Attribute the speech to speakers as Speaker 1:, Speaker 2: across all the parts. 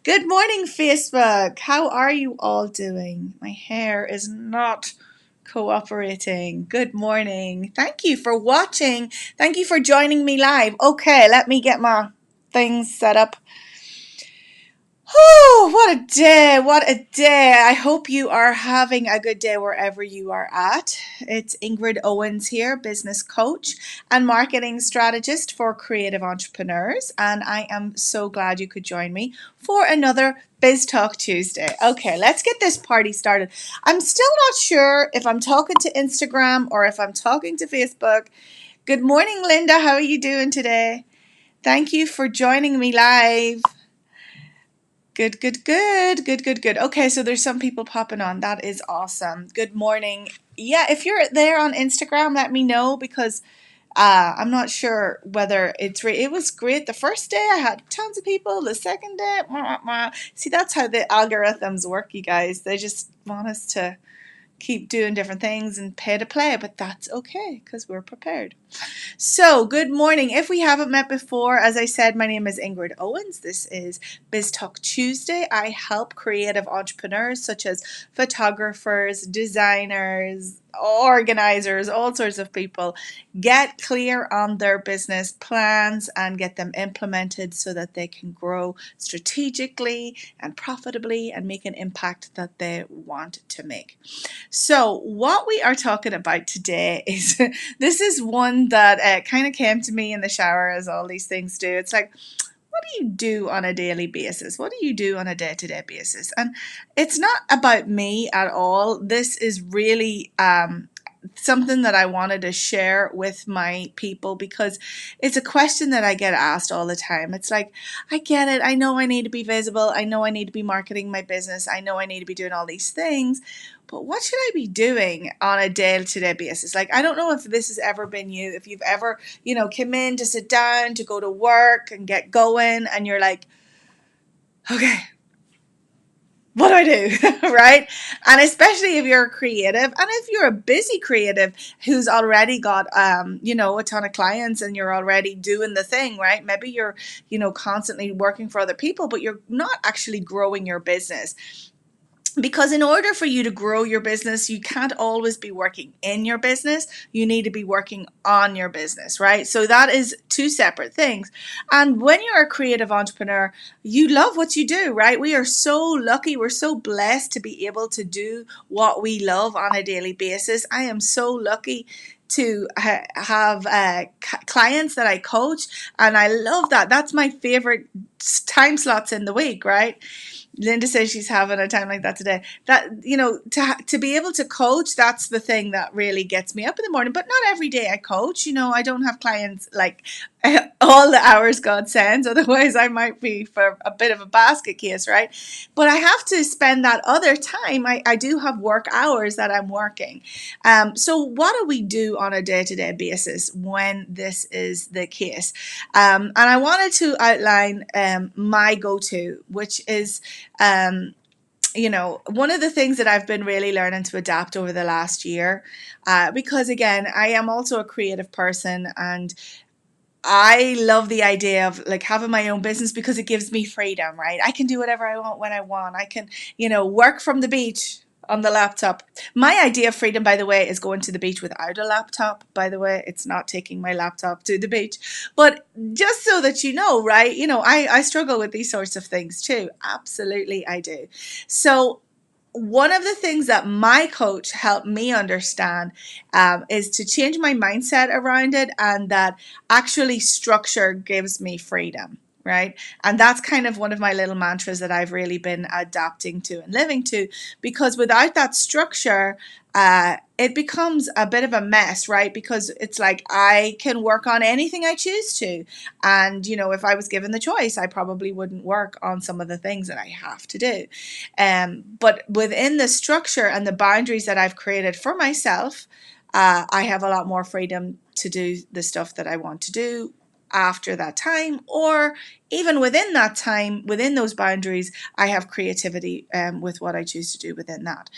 Speaker 1: Good morning, Facebook. How are you all doing? My hair is not cooperating. Good morning. Thank you for watching. Thank you for joining me live. Okay, let me get my things set up. Oh, what a day! What a day! I hope you are having a good day wherever you are at. It's Ingrid Owens here, business coach and marketing strategist for creative entrepreneurs. And I am so glad you could join me for another Biz Talk Tuesday. Okay, let's get this party started. I'm still not sure if I'm talking to Instagram or if I'm talking to Facebook. Good morning, Linda. How are you doing today? Thank you for joining me live. Good, good, good, good, good, good. Okay, so there's some people popping on. That is awesome. Good morning. Yeah, if you're there on Instagram, let me know because I'm not sure whether it was great. The first day I had tons of people. The second day, see, that's how the algorithms work, you guys. They just want us to keep doing different things and pay to play, but that's okay because we're prepared. So, good morning. If we haven't met before, as I said, my name is Ingrid Owens. This is Biz Talk Tuesday. I help creative entrepreneurs such as photographers, designers, organizers, all sorts of people get clear on their business plans and get them implemented so that they can grow strategically and profitably and make an impact that they want to make. So, what we are talking about today is this is one that kind of came to me in the shower, as all these things do. It's like, what do you do on a daily basis? What do you do on a day to day basis? And it's not about me at all. This is really something that I wanted to share with my people because it's a question that I get asked all the time. It's like, I get it. I know I need to be visible. I know I need to be marketing my business. I know I need to be doing all these things. But what should I be doing on a day-to-day basis? Like, I don't know if this has ever been you, if you've ever, come in to sit down, to go to work and get going, and you're like, okay, what do I do? Right? And especially if you're a creative and if you're a busy creative who's already got, a ton of clients and you're already doing the thing, right? Maybe you're, constantly working for other people, but you're not actually growing your business. Because in order for you to grow your business, you can't always be working in your business. You need to be working on your business, right? So that is two separate things. And when you're a creative entrepreneur, you love what you do, right? We are so lucky. We're so blessed to be able to do what we love on a daily basis. I am so lucky to have clients that I coach, and I love that. That's my favorite time slots in the week, right? Linda says she's having a time like that today. That, to be able to coach, that's the thing that really gets me up in the morning. But not every day I coach. I don't have clients like all the hours God sends. Otherwise, I might be for a bit of a basket case, right? But I have to spend that other time. I do have work hours that I'm working. So what do we do on a day-to-day basis when this is the case? And I wanted to outline my go-to, which is one of the things that I've been really learning to adapt over the last year, because again, I am also a creative person and I love the idea of like having my own business because it gives me freedom, right? I can do whatever I want when I want. I can, work from the beach on the laptop. My idea of freedom, by the way, is going to the beach without a laptop. By the way, it's not taking my laptop to the beach. But just so that you know, right? I struggle with these sorts of things too. Absolutely, I do. So one of the things that my coach helped me understand is to change my mindset around it, and that actually structure gives me freedom, right? And that's kind of one of my little mantras that I've really been adapting to and living to, because without that structure, it becomes a bit of a mess, right? Because it's like I can work on anything I choose to. And, if I was given the choice, I probably wouldn't work on some of the things that I have to do. But within the structure and the boundaries that I've created for myself, I have a lot more freedom to do the stuff that I want to do after that time, or even within that time, within those boundaries, I have creativity with what I choose to do within that.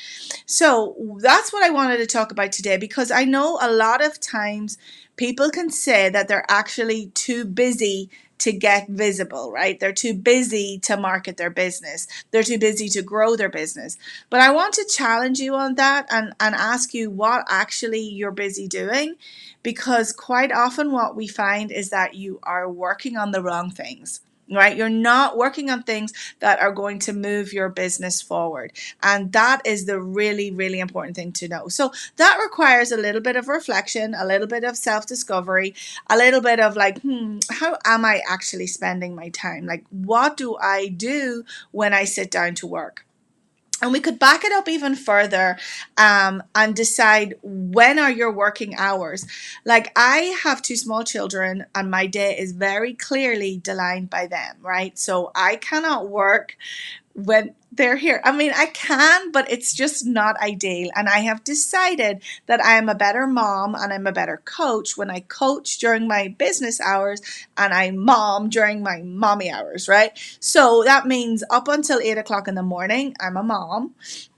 Speaker 1: So that's what I wanted to talk about today, because I know a lot of times people can say that they're actually too busy to get visible, right? They're too busy to market their business. They're too busy to grow their business. But I want to challenge you on that and ask you what actually you're busy doing, because quite often what we find is that you are working on the wrong things. Right? You're not working on things that are going to move your business forward. And that is the really, really important thing to know. So that requires a little bit of reflection, a little bit of self-discovery, a little bit of like, how am I actually spending my time? Like, what do I do when I sit down to work? And we could back it up even further and decide, when are your working hours? Like, I have two small children and my day is very clearly delineated by them, right? So I cannot work when they're here. I mean, I can, but it's just not ideal. And I have decided that I am a better mom and I'm a better coach when I coach during my business hours and I mom during my mommy hours, right? So that means up until 8 o'clock in the morning, I'm a mom.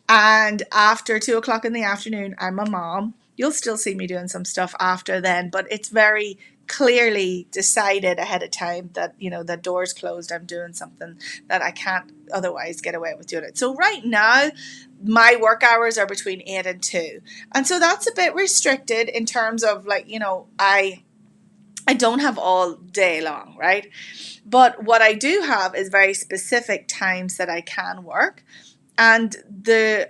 Speaker 1: And after 2 o'clock in the afternoon, I'm a mom. You'll still see me doing some stuff after then, but it's very clearly decided ahead of time that, the door's closed, I'm doing something that I can't otherwise get away with doing it. So right now, my work hours are between 8 and 2. And so that's a bit restricted in terms of like, I don't have all day long, right? But what I do have is very specific times that I can work. And the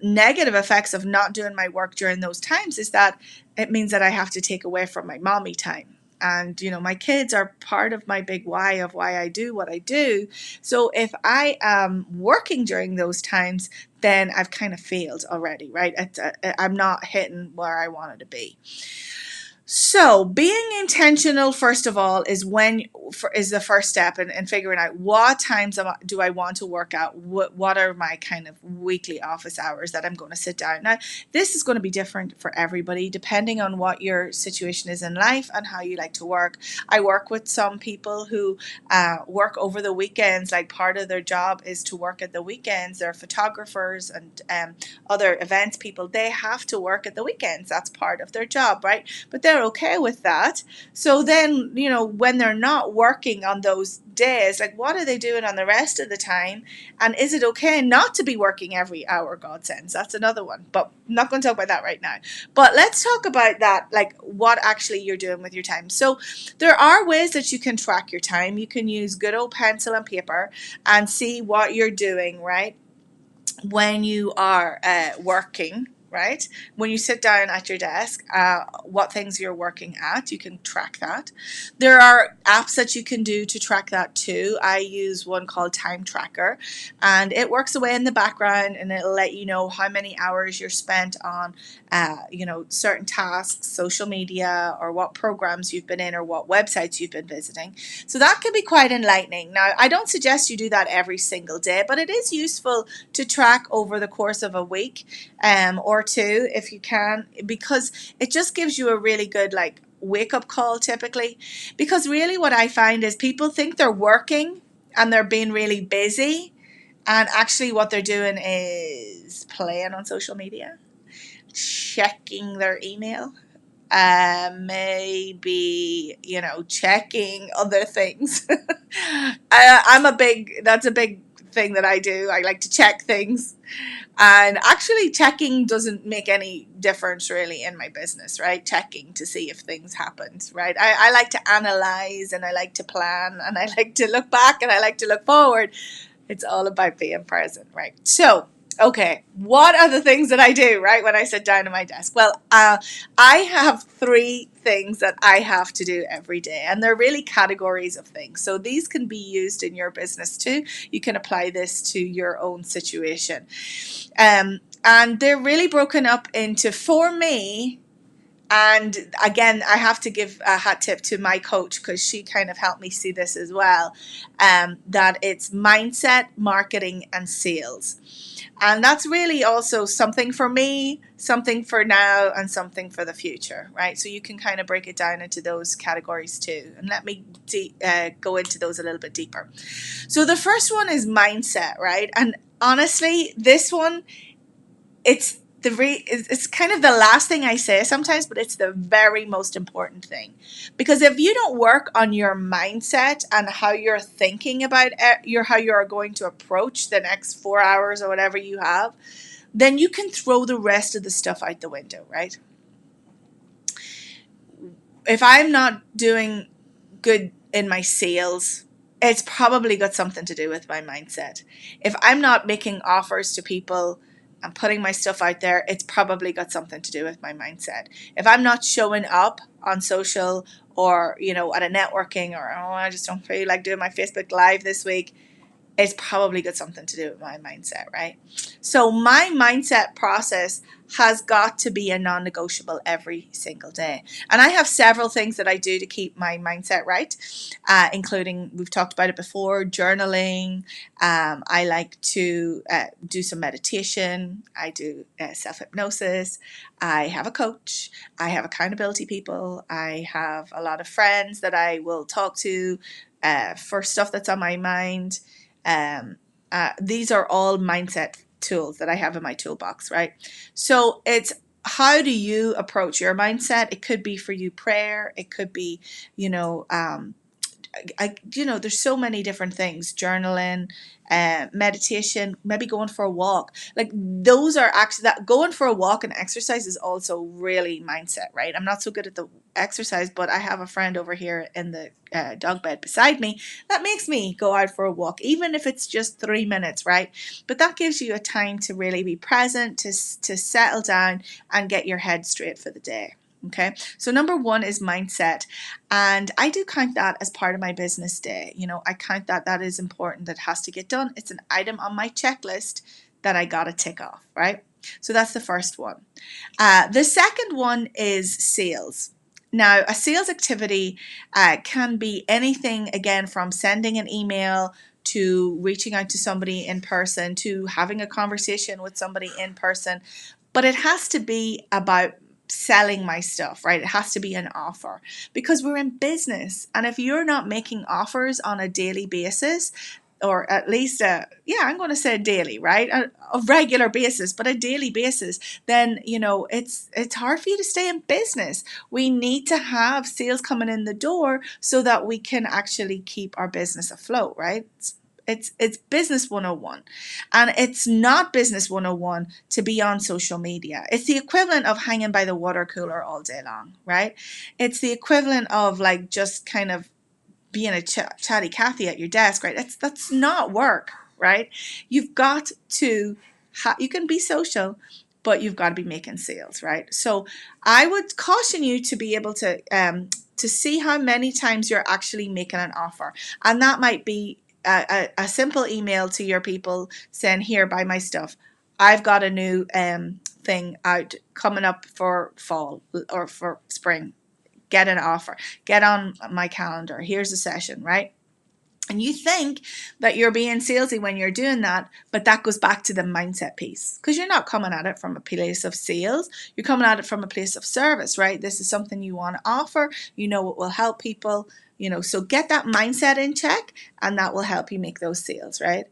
Speaker 1: negative effects of not doing my work during those times is that it means that I have to take away from my mommy time. And, my kids are part of my big why of why I do what I do. So if I am working during those times, then I've kind of failed already, right? I'm not hitting where I wanted to be. So being intentional, first of all, is the first step in figuring out what times do I want to work out. What are my kind of weekly office hours that I'm going to sit down. Now, this is going to be different for everybody depending on what your situation is in life and how you like to work. I work with some people who work over the weekends. Like, part of their job is to work at the weekends. They're photographers and other events people. They have to work at the weekends. That's part of their job, right? But they're okay with that. So then, when they're not working on those days, like, what are they doing on the rest of the time? And is it okay not to be working every hour God sends? That's another one, but I'm not going to talk about that right now. But let's talk about that, like what actually you're doing with your time. So there are ways that you can track your time. You can use good old pencil and paper and see what you're doing, right? When you are working, right? When you sit down at your desk, what things you're working at, you can track that. There are apps that you can do to track that too. I use one called Time Tracker, and it works away in the background and it'll let you know how many hours you're spent on, certain tasks, social media, or what programs you've been in or what websites you've been visiting. So that can be quite enlightening. Now, I don't suggest you do that every single day, but it is useful to track over the course of a week or two if you can, because it just gives you a really good wake up call typically. Because really what I find is people think they're working and they're being really busy, and actually what they're doing is playing on social media, checking their email, maybe checking other things. That's a big thing that I do. I like to check things, and actually checking doesn't make any difference really in my business, right? Checking to see if things happened, right? I like to analyze and I like to plan and I like to look back and I like to look forward. It's all about being present, right? So, okay, what are the things that I do, right, when I sit down at my desk? Well, I have 3 things that I have to do every day, and they're really categories of things. So these can be used in your business too. You can apply this to your own situation. And they're really broken up into, for me, and again, I have to give a hat tip to my coach because she kind of helped me see this as well, that it's mindset, marketing, and sales. And that's really also something for me, something for now, and something for the future, right? So you can kind of break it down into those categories too. And let me go into those a little bit deeper. So the first one is mindset, right? And honestly, this one, it's it's kind of the last thing I say sometimes, but it's the very most important thing. Because if you don't work on your mindset and how you're thinking about how you're going to approach the next 4 hours or whatever you have, then you can throw the rest of the stuff out the window, right? If I'm not doing good in my sales, it's probably got something to do with my mindset. If I'm not making offers to people and putting my stuff out there, it's probably got something to do with my mindset. If I'm not showing up on social or, at a networking, or, oh, I just don't feel like doing my Facebook Live this week, it's probably got something to do with my mindset, right? So my mindset process has got to be a non-negotiable every single day. And I have several things that I do to keep my mindset right, including, we've talked about it before, journaling. I like to do some meditation. I do self-hypnosis. I have a coach. I have accountability people. I have a lot of friends that I will talk to for stuff that's on my mind. These are all mindset tools that I have in my toolbox, right? So it's, how do you approach your mindset? It could be for you prayer. It could be, there's so many different things, journaling, meditation, maybe going for a walk. Like, those are actually, that going for a walk and exercise is also really mindset, right? I'm not so good at the exercise, but I have a friend over here in the dog bed beside me that makes me go out for a walk, even if it's just 3 minutes, right? But that gives you a time to really be present, to settle down and get your head straight for the day. Okay, so number one is mindset. And I do count that as part of my business day. I count that is important, that has to get done. It's an item on my checklist that I got to tick off, right? So that's the first one. The second one is sales. Now, a sales activity can be anything, again, from sending an email to reaching out to somebody in person to having a conversation with somebody in person. But it has to be about selling my stuff, right? It has to be an offer, because we're in business. And if you're not making offers on a daily basis, or at least I'm going to say daily, right? A regular basis, but a daily basis, then, it's hard for you to stay in business. We need to have sales coming in the door so that we can actually keep our business afloat, right? It's business 101. And it's not business 101 to be on social media. It's the equivalent of hanging by the water cooler all day long, right? It's the equivalent of like just kind of being a chatty Cathy at your desk, right? That's not work, right? You've got to, you can be social, but you've got to be making sales, right? So I would caution you to be able to see how many times you're actually making an offer. And that might be a simple email to your people saying, here, buy my stuff. I've got a new thing out coming up for fall or for spring. Get an offer. Get on my calendar. Here's a session, right? And you think that you're being salesy when you're doing that, but that goes back to the mindset piece, because you're not coming at it from a place of sales. You're coming at it from a place of service, right? This is something you want to offer. It will help people, so get that mindset in check, and that will help you make those sales, right?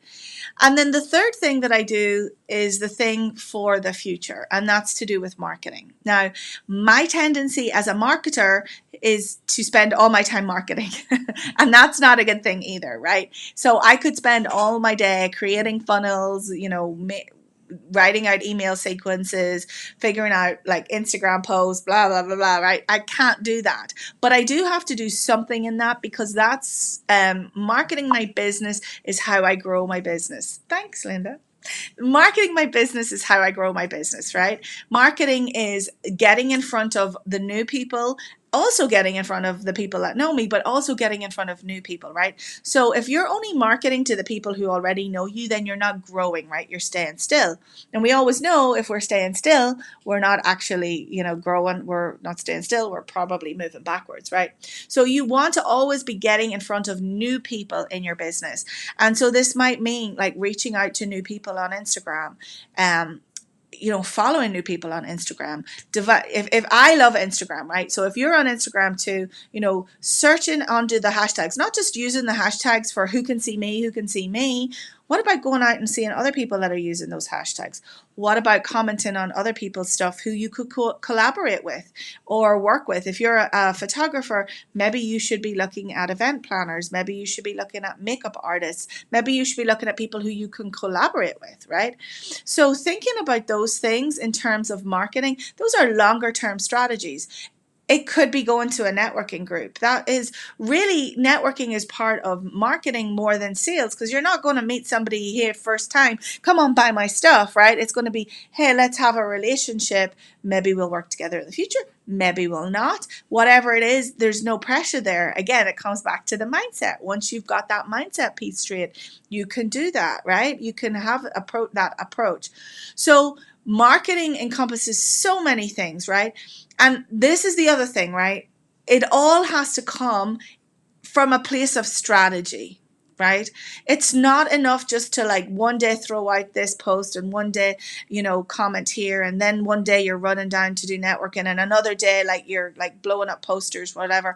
Speaker 1: And then the third thing that I do is the thing for the future, and that's to do with marketing. Now, my tendency as a marketer is to spend all my time marketing, and that's not a good thing either, right? So I could spend all my day creating funnels, writing out email sequences, figuring out like Instagram posts, blah, blah, blah, blah, right? I can't do that. But I do have to do something in that, because that's marketing my business is how I grow my business. Thanks, Linda. Marketing my business is how I grow my business, right? Marketing is getting in front of the new people, also getting in front of the people that know me, but also getting in front of new people, right? So if you're only marketing to the people who already know you, then you're not growing, right? You're staying still. And we always know if we're staying still, we're not actually, growing. We're not staying still. We're probably moving backwards, right? So you want to always be getting in front of new people in your business. And so this might mean like reaching out to new people on Instagram, following new people on Instagram. If I love Instagram, right? So if you're on Instagram too, searching under the hashtags, not just using the hashtags for who can see me, What about going out and seeing other people that are using those hashtags? What about commenting on other people's stuff who you could collaborate with or work with? If you're a photographer, maybe you should be looking at event planners. Maybe you should be looking at makeup artists. Maybe you should be looking at people who you can collaborate with, right? So thinking about those things in terms of marketing, those are longer term strategies. It could be going to a networking group. That is really, networking is part of marketing more than sales, because you're not going to meet somebody here first time, come on, buy my stuff, right? It's going to be, hey, let's have a relationship. Maybe we'll work together in the future. Maybe we'll not. Whatever it is, there's no pressure there. Again, it comes back to the mindset. Once you've got that mindset piece straight, you can do that, right? You can have that approach. So marketing encompasses so many things, right? And this is the other thing, right? It all has to come from a place of strategy, right? It's not enough just to like one day throw out this post and one day, comment here, and then one day you're running down to do networking and another day like you're like blowing up posters, whatever.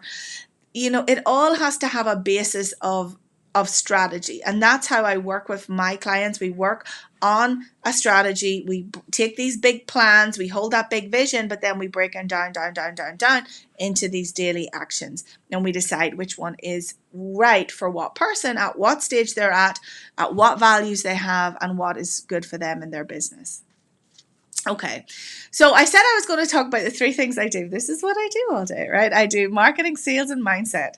Speaker 1: It all has to have a basis of strategy. And that's how I work with my clients. We work on a strategy. We take these big plans, we hold that big vision, but then we break them down into these daily actions. And we decide which one is right for what person, at what stage they're at what values they have, and what is good for them in their business. Okay, so I said I was going to talk about the 3 things I do. This is what I do all day, right? I do marketing, sales, and mindset.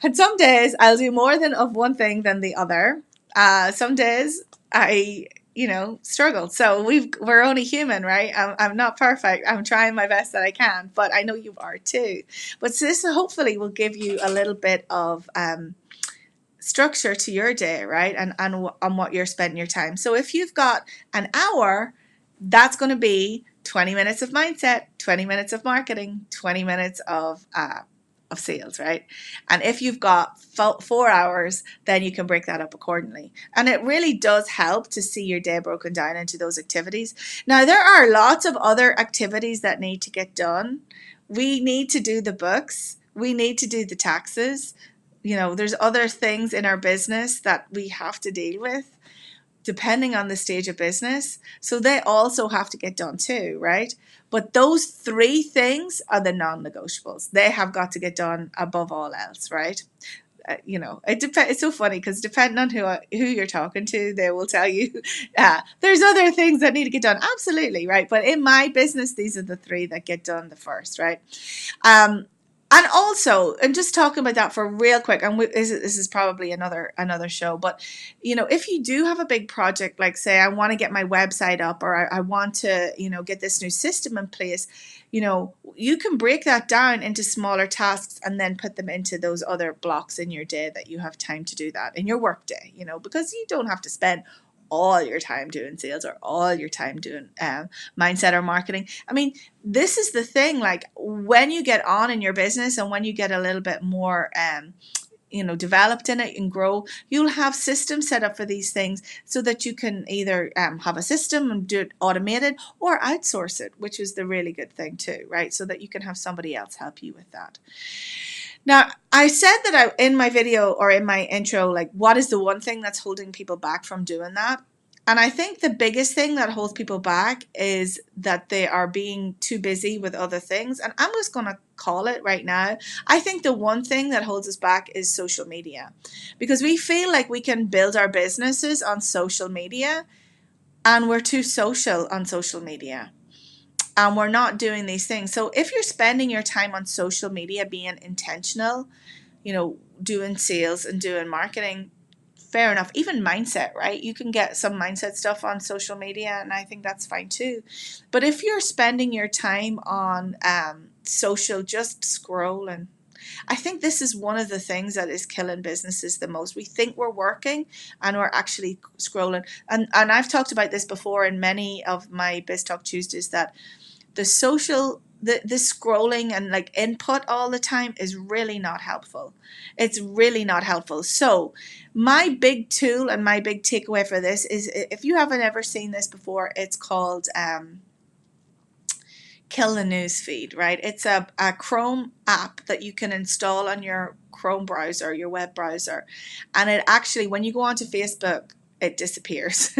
Speaker 1: And some days I'll do more of one thing than the other. Some days I, struggle. So we're only human, right? I'm not perfect. I'm trying my best that I can, but I know you are too. But this hopefully will give you a little bit of structure to your day, right? And on what you're spending your time. So if you've got an hour, that's going to be 20 minutes of mindset, 20 minutes of marketing, 20 minutes of sales, right? And if you've got 4 hours, then you can break that up accordingly. And it really does help to see your day broken down into those activities. Now, there are lots of other activities that need to get done. We need to do the books. We need to do the taxes. There's other things in our business that we have to deal with, depending on the stage of business. So they also have to get done too, right? But those 3 things are the non-negotiables. They have got to get done above all else, right? It depends. It's so funny because depending on who you're talking to, they will tell you there's other things that need to get done. Absolutely, right? But in my business, these are the 3 that get done the first, right? And also, and just talking about that for real quick, and this is probably another show, but if you do have a big project, like say I want to get my website up, or I want to get this new system in place, you can break that down into smaller tasks and then put them into those other blocks in your day that you have time to do that in your work day, because you don't have to spend all your time doing sales or all your time doing mindset or marketing. I mean, this is the thing, like when you get on in your business and when you get a little bit more developed in it and grow, you'll have systems set up for these things so that you can either have a system and do it automated or outsource it, which is the really good thing too, right? So that you can have somebody else help you with that. Now, I said that in my video or in my intro, like, what is the one thing that's holding people back from doing that? And I think the biggest thing that holds people back is that they are being too busy with other things. And I'm just going to call it right now. I think the one thing that holds us back is social media, because we feel like we can build our businesses on social media, and we're too social on social media. And we're not doing these things. So if you're spending your time on social media being intentional, doing sales and doing marketing, fair enough. Even mindset, right? You can get some mindset stuff on social media, and I think that's fine too. But if you're spending your time on social, just scrolling, I think this is one of the things that is killing businesses the most. We think we're working and we're actually scrolling. And I've talked about this before in many of my Biz Talk Tuesdays, that the social, the scrolling and like input all the time is really not helpful. It's really not helpful. So my big tool and my big takeaway for this is, if you haven't ever seen this before, it's called Kill the News Feed, right? It's a Chrome app that you can install on your Chrome browser, your web browser. And it actually, when you go onto Facebook, it disappears.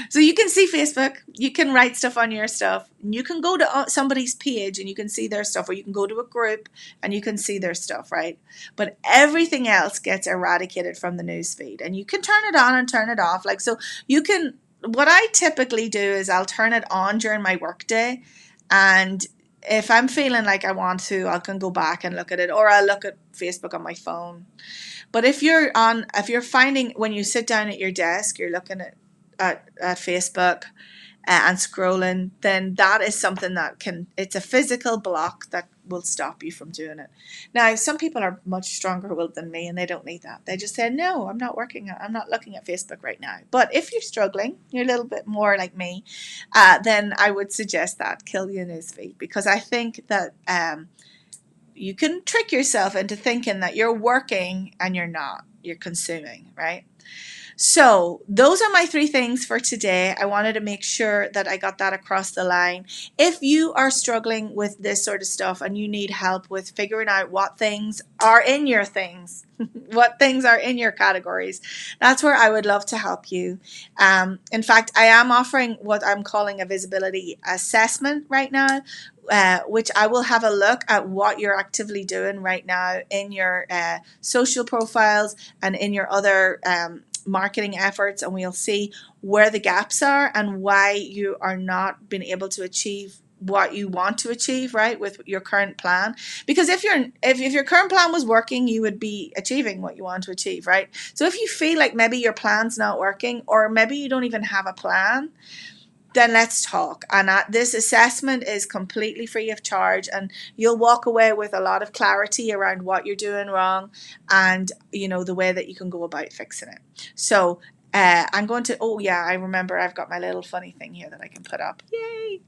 Speaker 1: So you can see Facebook, you can write stuff on your stuff, and you can go to somebody's page and you can see their stuff, or you can go to a group and you can see their stuff, right? But everything else gets eradicated from the newsfeed, and you can turn it on and turn it off. Like, so you can, what I typically do is I'll turn it on during my workday, and if I'm feeling like I want to, I can go back and look at it, or I'll look at Facebook on my phone. But if you're finding when you sit down at your desk, you're looking at Facebook and scrolling, then that is something that it's a physical block that will stop you from doing it. Now, some people are much stronger willed than me and they don't need that. They just say, no, I'm not looking at Facebook right now. But if you're struggling, you're a little bit more like me, then I would suggest that kill your newsfeed, because I think that you can trick yourself into thinking that you're working and you're not. You're consuming, right? So those are my 3 things for today. I wanted to make sure that I got that across the line. If you are struggling with this sort of stuff and you need help with figuring out what things are in your things, what things are in your categories, that's where I would love to help you. In fact, I am offering what I'm calling a visibility assessment right now, which I will have a look at what you're actively doing right now in your social profiles and in your other marketing efforts, and we'll see where the gaps are and why you are not being able to achieve what you want to achieve, right, with your current plan. Because if your current plan was working, you would be achieving what you want to achieve, right? So if you feel like maybe your plan's not working, or maybe you don't even have a plan, then let's talk. And this assessment is completely free of charge, and you'll walk away with a lot of clarity around what you're doing wrong and, the way that you can go about fixing it. So I'm going to, oh yeah, I remember I've got my little funny thing here that I can put up. Yay!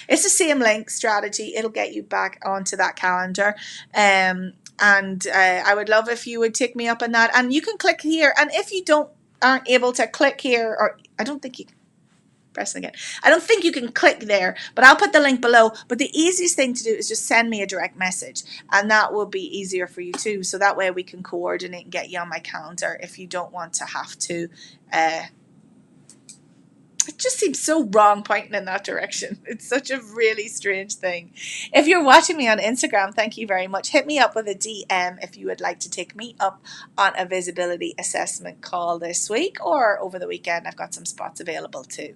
Speaker 1: It's the same link strategy. It'll get you back onto that calendar. And I would love if you would take me up on that. And you can click here. And if you aren't able to click here, or I don't think you can, pressing again. I don't think you can click there, but I'll put the link below. But the easiest thing to do is just send me a direct message, and that will be easier for you too. So that way we can coordinate and get you on my calendar if you don't want to have to it just seems so wrong pointing in that direction. It's such a really strange thing. If you're watching me on Instagram, thank you very much. Hit me up with a DM if you would like to take me up on a visibility assessment call this week, or over the weekend. I've got some spots available too.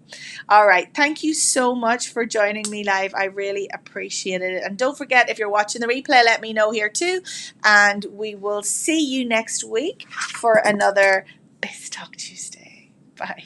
Speaker 1: All right. Thank you so much for joining me live. I really appreciated it. And don't forget, if you're watching the replay, let me know here too. And we will see you next week for another Biz Talk Tuesday. Bye.